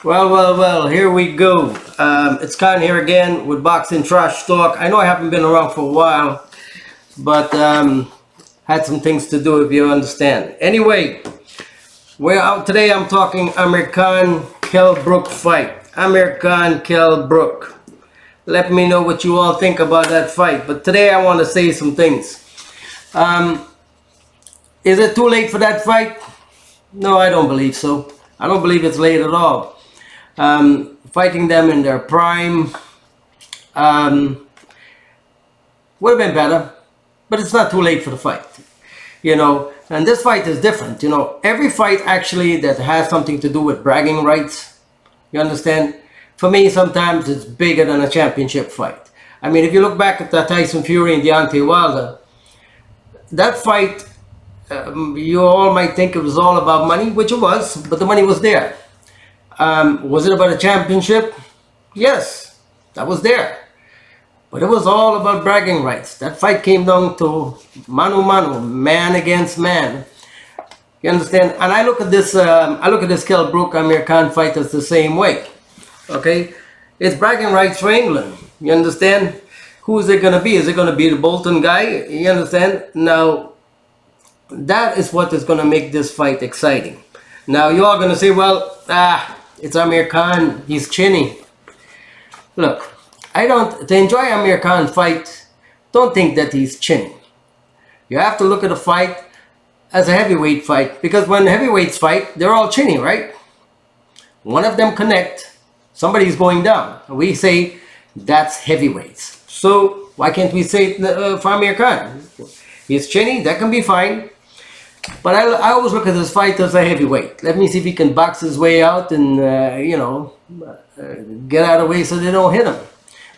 Well, here we go. It's Khan here again with Boxing Trash Talk. I know I haven't been around for a while, but had some things to do, if you understand. Anyway, we're out today. I'm talking Amir Khan, Kell Brook fight. Amir Khan, Kell Brook. Let me know what you all think about that fight. But today I want to say some things. Is it too late for that fight? No, I don't believe so. I don't believe it's late at all. Fighting them in their prime would have been better, but it's not too late for the fight, and this fight is different. Every fight actually that has something to do with bragging rights, you understand, for me sometimes it's bigger than a championship fight. I mean, if you look back at the Tyson Fury and Deontay Wilder, that fight, you all might think it was all about money, which it was, but the money was there. Was it about a championship? Yes, that was there. But it was all about bragging rights. That fight came down to mano a mano, man against man. You understand? And I look at this Kell Brook Amir Khan fight as the same way. Okay? It's bragging rights for England. You understand? Who is it going to be? Is it going to be the Bolton guy? You understand? Now, that is what is going to make this fight exciting. Now, you're all going to say, well, it's Amir Khan, he's chinny. Look, to enjoy Amir Khan fight, don't think that he's chinny. You have to look at a fight as a heavyweight fight, because when heavyweights fight, they're all chinny, right? One of them connect, somebody's going down. We say that's heavyweights. So why can't we say it for Amir Khan? He's chinny, that can be fine. But I always look at this fight as a heavyweight. Let me see if he can box his way out and, get out of the way so they don't hit him.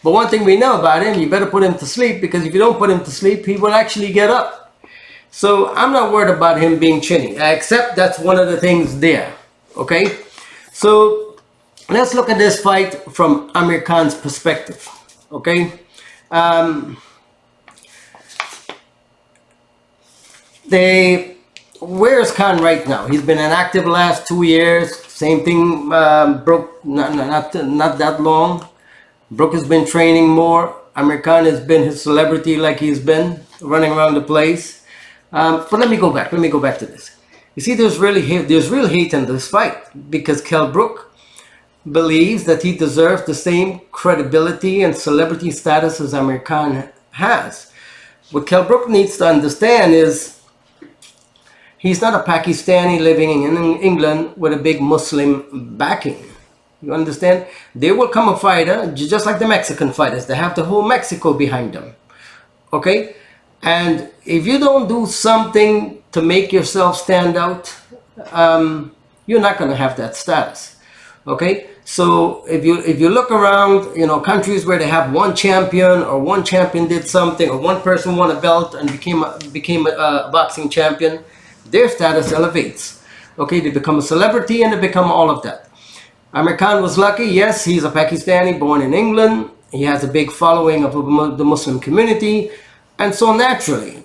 But one thing we know about him, you better put him to sleep, because if you don't put him to sleep, he will actually get up. So I'm not worried about him being chinny, except that's one of the things there. Okay? So let's look at this fight from Amir Khan's perspective. Okay? Where's Khan right now? He's been inactive the last 2 years. Same thing, Brook, not that long. Brook has been training more. Amir Khan has been his celebrity, like he's been running around the place. But let me go back to this. You see, there's real hate in this fight, because Kell Brook believes that he deserves the same credibility and celebrity status as Amir Khan has. What Kell Brook needs to understand is, he's not a Pakistani living in England with a big Muslim backing. You understand? There will come a fighter, just like the Mexican fighters. They have the whole Mexico behind them. Okay? And if you don't do something to make yourself stand out, you're not going to have that status. Okay? So if you look around, countries where they have one champion, or one champion did something, or one person won a belt and became a boxing champion, their status elevates. Okay, they become a celebrity and they become all of that. Amir Khan was lucky. Yes, he's a Pakistani born in England. He has a big following of the Muslim community. And so naturally,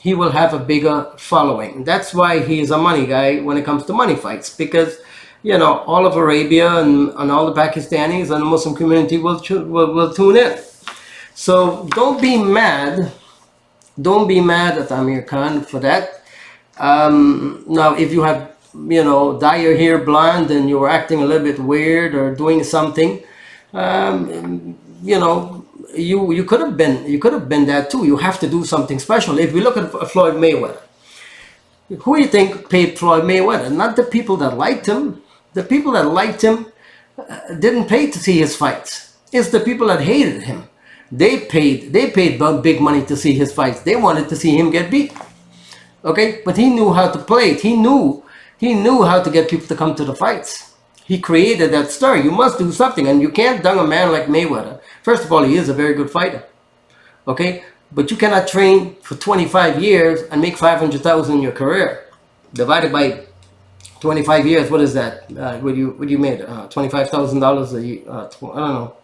he will have a bigger following. That's why he's a money guy when it comes to money fights. Because, all of Arabia and all the Pakistanis and the Muslim community will tune in. So don't be mad. Don't be mad at Amir Khan for that. Now, if you have, dye your hair blonde and you were acting a little bit weird or doing something, you could have been that too. You have to do something special. If we look at Floyd Mayweather, who do you think paid Floyd Mayweather? Not the people that liked him. The people that liked him didn't pay to see his fights. It's the people that hated him. They paid big money to see his fights. They wanted to see him get beat. Okay, but he knew how to play it. He knew how to get people to come to the fights. He created that story. You must do something, and you can't dung a man like Mayweather. First of all, he is a very good fighter. Okay, but you cannot train for 25 years and make $500,000 in your career. Divided by 25 years, what is that? What you made? $25,000 a year. I don't know.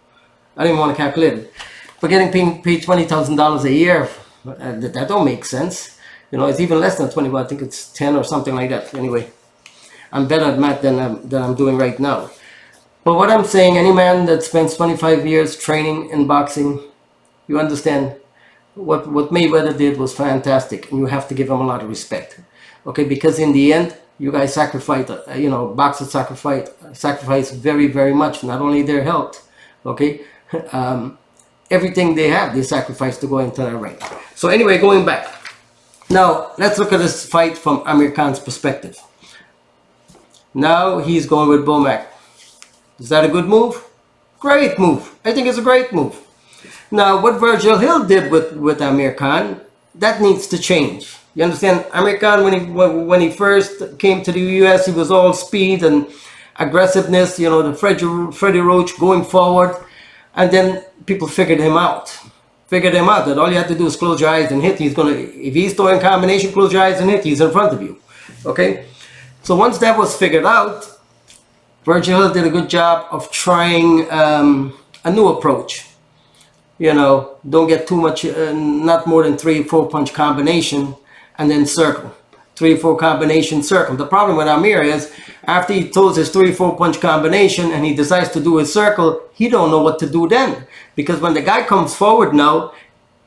I didn't want to calculate it. But getting paid $20,000 a year, that don't make sense. It's even less than 20. I think it's 10 or something like that. Anyway, I'm better at math than I'm doing right now. But what I'm saying, any man that spends 25 years training in boxing, you understand what Mayweather did was fantastic, and you have to give him a lot of respect. Okay, because in the end, you guys sacrificed, boxers sacrifice very, very much. Not only their health, okay, everything they have, they sacrifice to go into that ring. So anyway, going back. Now, let's look at this fight from Amir Khan's perspective. Now he's going with Bomac. Is that a good move? Great move. I think it's a great move. Now, what Virgil Hill did with Amir Khan, that needs to change. You understand? Amir Khan, when he first came to the US, he was all speed and aggressiveness, the Freddie Roach going forward. And then people figured him out. That all you have to do is close your eyes and hit. If he's throwing combination, close your eyes and hit. He's in front of you. Okay? So once that was figured out, Virgil Hill did a good job of trying a new approach. Don't get too much, not more than 3-4 punch combination, and then circle. 3-4 combination, circle. The problem with Amir is, after he throws his 3-4 punch combination and he decides to do his circle, he don't know what to do then. Because when the guy comes forward now,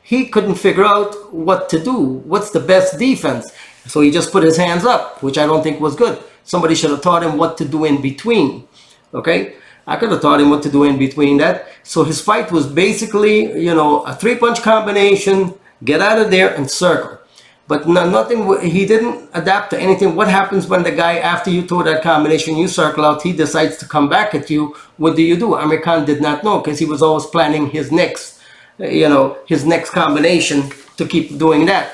he couldn't figure out what to do. What's the best defense? So he just put his hands up, which I don't think was good. Somebody should have taught him what to do in between. Okay? I could have taught him what to do in between that. So his fight was basically, a 3-punch combination, get out of there and circle. But nothing, he didn't adapt to anything. What happens when the guy, after you throw that combination, you circle out, he decides to come back at you? What do you do? Amir Khan did not know, because he was always planning his next, his next combination to keep doing that.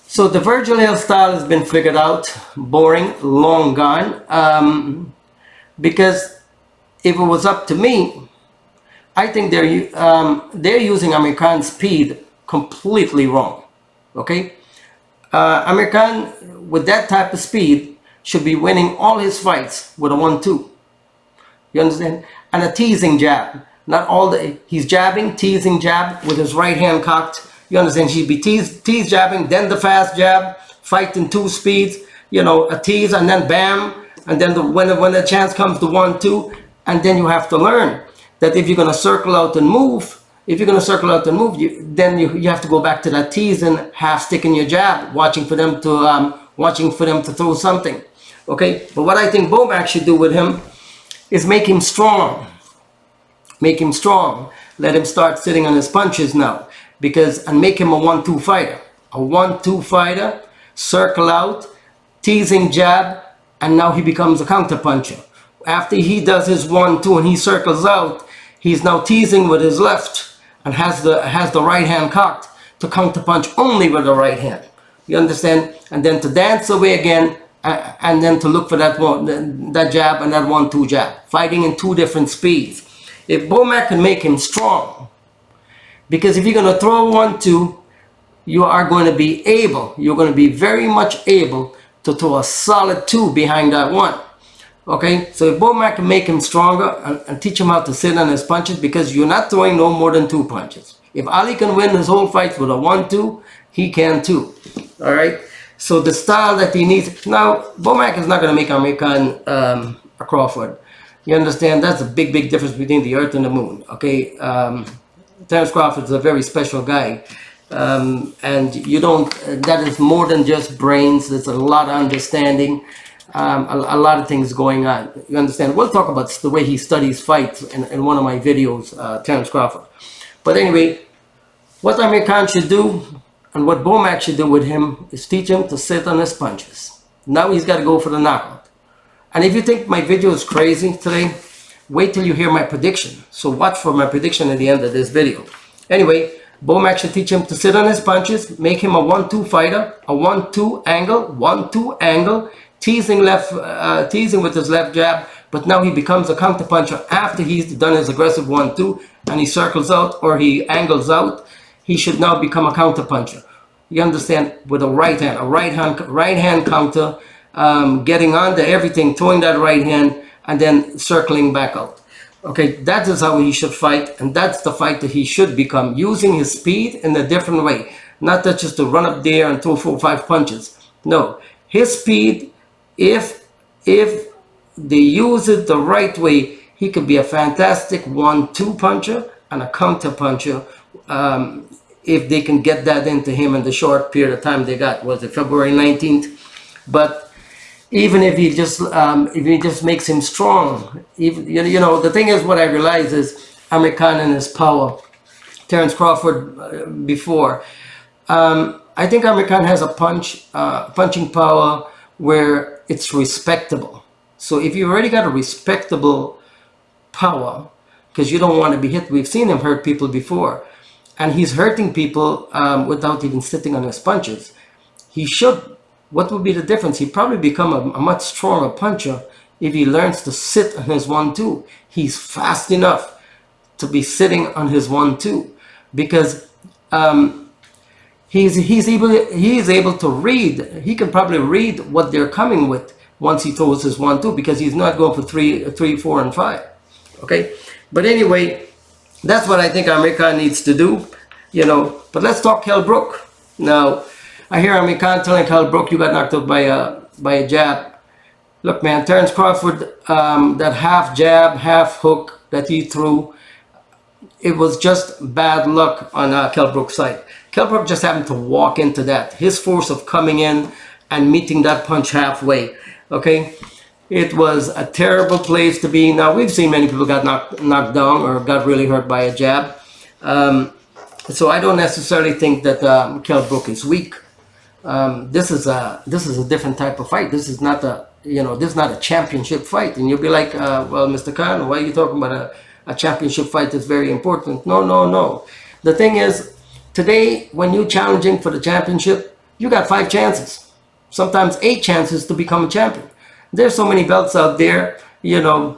So the Virgil Hill style has been figured out. Boring, long gone. Because if it was up to me, I think they're using Amir Khan's speed completely wrong. Okay? Amir Khan, with that type of speed, should be winning all his fights with a 1-2. You understand? And a teasing jab. Not all he's jabbing, teasing jab with his right hand cocked. You understand? He'd be tease jabbing, then the fast jab, fight in 2 speeds, a tease, and then bam, and then when the chance comes, the 1-2, and then you have to learn that if you're going to circle out and move, then you have to go back to that tease and half sticking your jab, watching for them to throw something. Okay, but what I think Bomac should do with him is make him strong. Let him start sitting on his punches now. And make him a 1-2 fighter. A 1-2 fighter, circle out, teasing jab, and now he becomes a counter puncher. After he does his 1-2 and he circles out, he's now teasing with his left and has the right hand cocked to counter punch only with the right hand. You understand? And then to dance away again, and then to look for that jab and that 1-2 jab, fighting in 2 different speeds. If Bomac can make him strong, because if you're going to throw a 1-2, you're going to be very much able to throw a solid 2 behind that 1. Okay, so if Bomac can make him stronger and teach him how to sit on his punches, because you're not throwing no more than 2 punches. If Ali can win his whole fight with a 1-2, he can too. All right, so the style that he needs. Now, Bomac is not going to make Amir Khan a Crawford. You understand? That's a big, big difference between the earth and the moon. Okay, Terence Crawford is a very special guy. And you don't, that is more than just brains. There's a lot of understanding, a lot of things going on. You understand? We'll talk about the way he studies fights in one of my videos, Terence Crawford. But anyway, what Amir Khan should do and what Bomac should do with him is teach him to sit on his punches. Now he's got to go for the knockout. And if you think my video is crazy today, wait till you hear my prediction. So watch for my prediction at the end of this video. Anyway, Bomac should teach him to sit on his punches, make him a 1-2 fighter, a 1-2 angle, teasing with his left jab, but now he becomes a counter puncher after he's done his aggressive 1-2 and he circles out or he angles out. He should now become a counter puncher. You understand? With a right hand counter, getting onto everything, throwing that right hand, and then circling back out. Okay, that is how he should fight, and that's the fight that he should become, using his speed in a different way. Not that just to run up there and throw 4 or 5 punches. No, his speed, if they use it the right way, he could be a fantastic 1-2 puncher and a counter puncher, if they can get that into him in the short period of time they got. Was it February 19th? But even if he just makes him strong, even, you know, the thing is, what I realize is Amir Khan and his power. Terence Crawford before. I think Amir Khan has a punching power where it's respectable. So if you've already got a respectable power, because you don't want to be hit. We've seen him hurt people before, and he's hurting people without even sitting on his punches. He should. What would be the difference? He'd probably become a much stronger puncher if he learns to sit on his 1-2. He's fast enough to be sitting on his 1-2, because he's able to read. He can probably read what they're coming with once he throws his 1-2, because he's not going for 3, 4, and 5. Okay, but anyway, that's what I think Amir Khan needs to do. You know, but let's talk Kell Brook now. I hear Amir Khan telling Kell Brook, "You got knocked out by a jab." Look, man, Terence Crawford, that half jab, half hook that he threw, it was just bad luck on Kell Brook's side. Kell Brook just happened to walk into that. His force of coming in and meeting that punch halfway. Okay, it was a terrible place to be. Now, we've seen many people got knocked down or got really hurt by a jab. So I don't necessarily think that Kell Brook is weak. This is a different type of fight. This is not this is not a championship fight. And you'll be like, well, Mr. Khan, why are you talking about a championship fight that's very important? No. The thing is, today, when you're challenging for the championship, you got 5 chances, sometimes 8 chances to become a champion. There's so many belts out there, you know,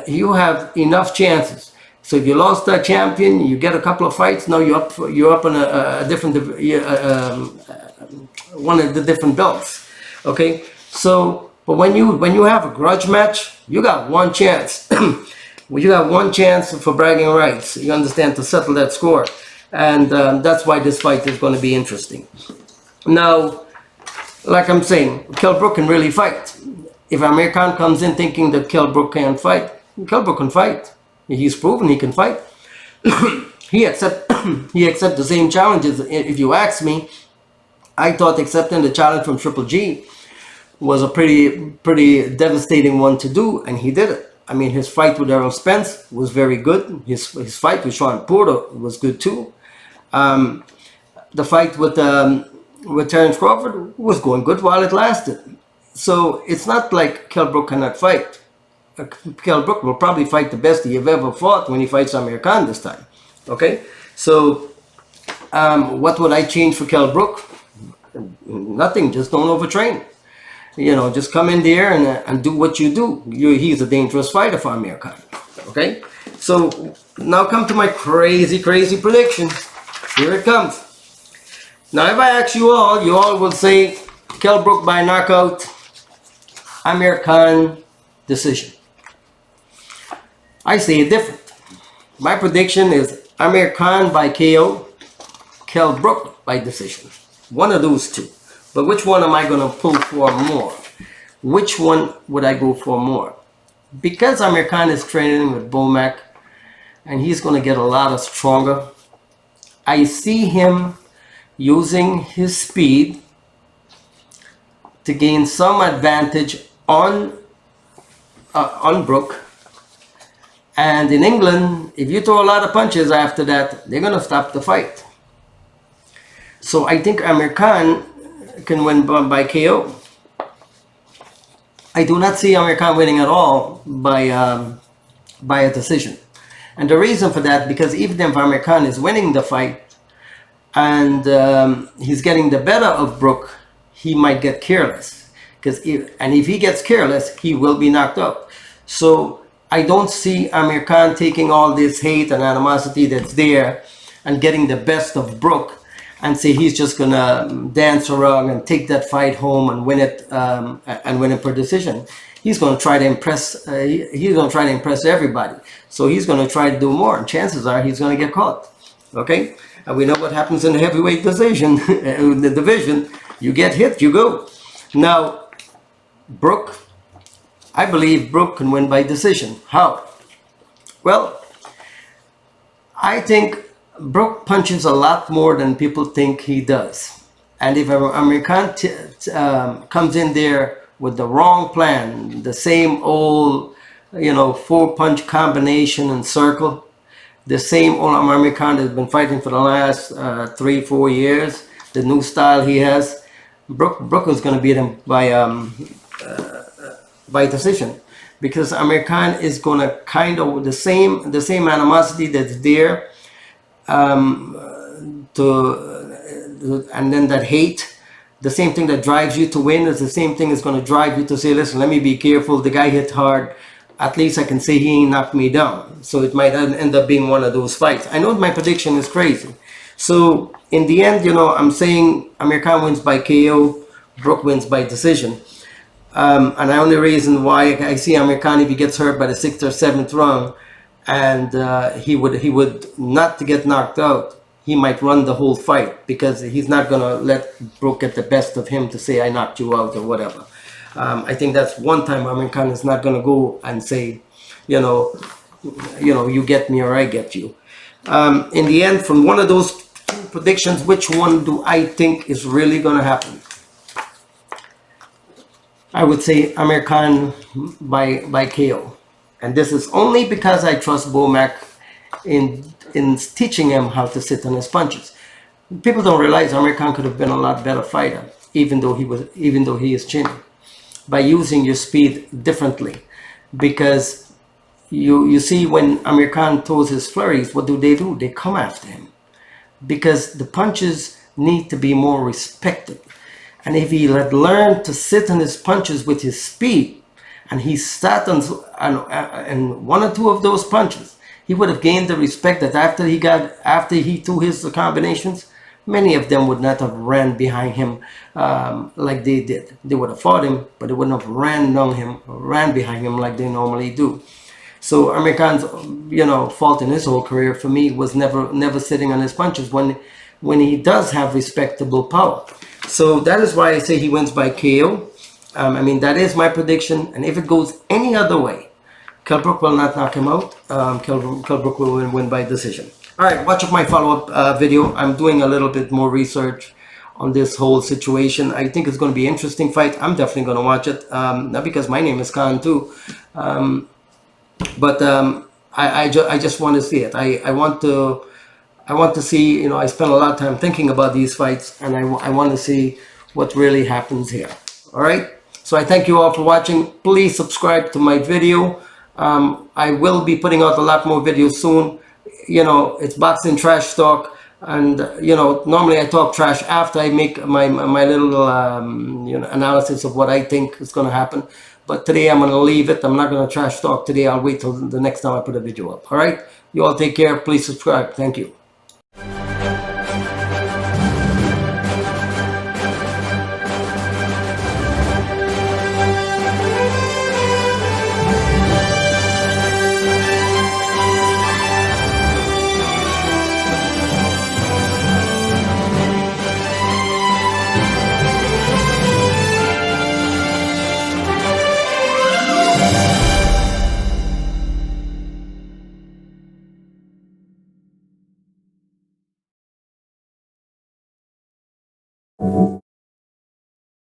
you have enough chances. So if you lost a champion, you get a couple of fights. Now you're up on a different one of the different belts. Okay, so but when you have a grudge match, you got one chance. You got one chance for bragging rights. You understand, to settle that score, and that's why this fight is going to be interesting. Now, like I'm saying, Kell Brook can really fight. If Amir Khan comes in thinking that Kell Brook can't fight, Kell Brook can fight. He's proven he can fight. he accept the same challenges. If you ask me, I thought accepting the challenge from Triple G was a pretty devastating one to do, and he did it. I mean, his fight with Errol Spence was very good. His fight with Sean Porter was good too. The fight with Terence Crawford was going good while it lasted. So it's not like Kell Brook cannot fight. Kell Brook will probably fight the best he have ever fought when he fights Amir Khan this time. Okay, so what would I change for Kell Brook? Nothing. Just don't overtrain. You know, just come in there and do what you do. He's a dangerous fighter for Amir Khan. Okay, so now come to my crazy prediction. Here it comes. Now, if I ask you all will say Kell Brook by knockout, Amir Khan decision. I say it different. My prediction is Amir Khan by KO, Kell Brook by decision. One of those two. But which one am I going to pull for more? Which one would I go for more? Because Amir Khan is training with Bomac and he's going to get a lot stronger, I see him using his speed to gain some advantage on Brook. And in England, if you throw a lot of punches after that, they're going to stop the fight. So I think Amir Khan can win by KO. I do not see Amir Khan winning at all by a decision. And the reason for that, because even if Amir Khan is winning the fight and he's getting the better of Brook, he might get careless. And if he gets careless, he will be knocked out. So I don't see Amir Khan taking all this hate and animosity that's there and getting the best of Brook and say he's just gonna dance around and take that fight home and win it per decision. He's gonna try to impress. He's gonna try to impress everybody. So he's gonna try to do more, and chances are he's gonna get caught. Okay, and we know what happens in the heavyweight division. The division, you get hit, you go. Now, Brook, I believe Brook can win by decision. How? Well, I think Brook punches a lot more than people think he does. And if Amir Khan comes in there with the wrong plan, the same old, four punch combination and circle, the same old Amir Khan that's been fighting for the last 3, 4 years, the new style he has, Brook is going to beat him by decision, because Amir Khan is going to kind of the same animosity that's there and then that hate, the same thing that drives you to win is the same thing is going to drive you to say, listen, let me be careful. The guy hit hard. At least I can say he ain't knocked me down. So it might end up being one of those fights. I know my prediction is crazy. So in the end, I'm saying Amir Khan wins by KO, Brook wins by decision. And the only reason why I see Amir Khan, if he gets hurt by the 6th or 7th round, and he would not to get knocked out, he might run the whole fight, because he's not gonna let Brook get the best of him to say I knocked you out or whatever. I think that's one time Amir Khan is not gonna go and say, you get me or I get you. In the end, from one of those predictions, which one do I think is really gonna happen? I would say Amir Khan by KO. And this is only because I trust Bomac in teaching him how to sit on his punches. People don't realize Amir Khan could have been a lot better fighter, even though he is chinny, by using your speed differently. Because you see, when Amir Khan throws his flurries, what do? They come after him, because the punches need to be more respected. And if he had learned to sit on his punches with his speed, and he sat on one or two of those punches, he would have gained the respect that after he threw his combinations, many of them would not have ran behind him like they did. They would have fought him, but they wouldn't have ran behind him like they normally do. So Amir Khan's fault in his whole career, for me, was never sitting on his punches when he does have respectable power. So that is why I say he wins by KO. That is my prediction. And if it goes any other way, Kell Brook will not knock him out. Kell Brook will win by decision. All right, watch up my follow-up video. I'm doing a little bit more research on this whole situation. I think it's going to be an interesting fight. I'm definitely going to watch it. Not because my name is Khan too, but I just want to see it. I want to see. I spend a lot of time thinking about these fights, and I want to see what really happens here. All right. So I thank you all for watching. Please subscribe to my video. I will be putting out a lot more videos soon. It's boxing trash talk, and normally I talk trash after I make my little analysis of what I think is going to happen. But today I'm going to leave it. I'm not going to trash talk today. I'll wait till the next time I put a video up. All right. You all take care. Please subscribe. Thank you.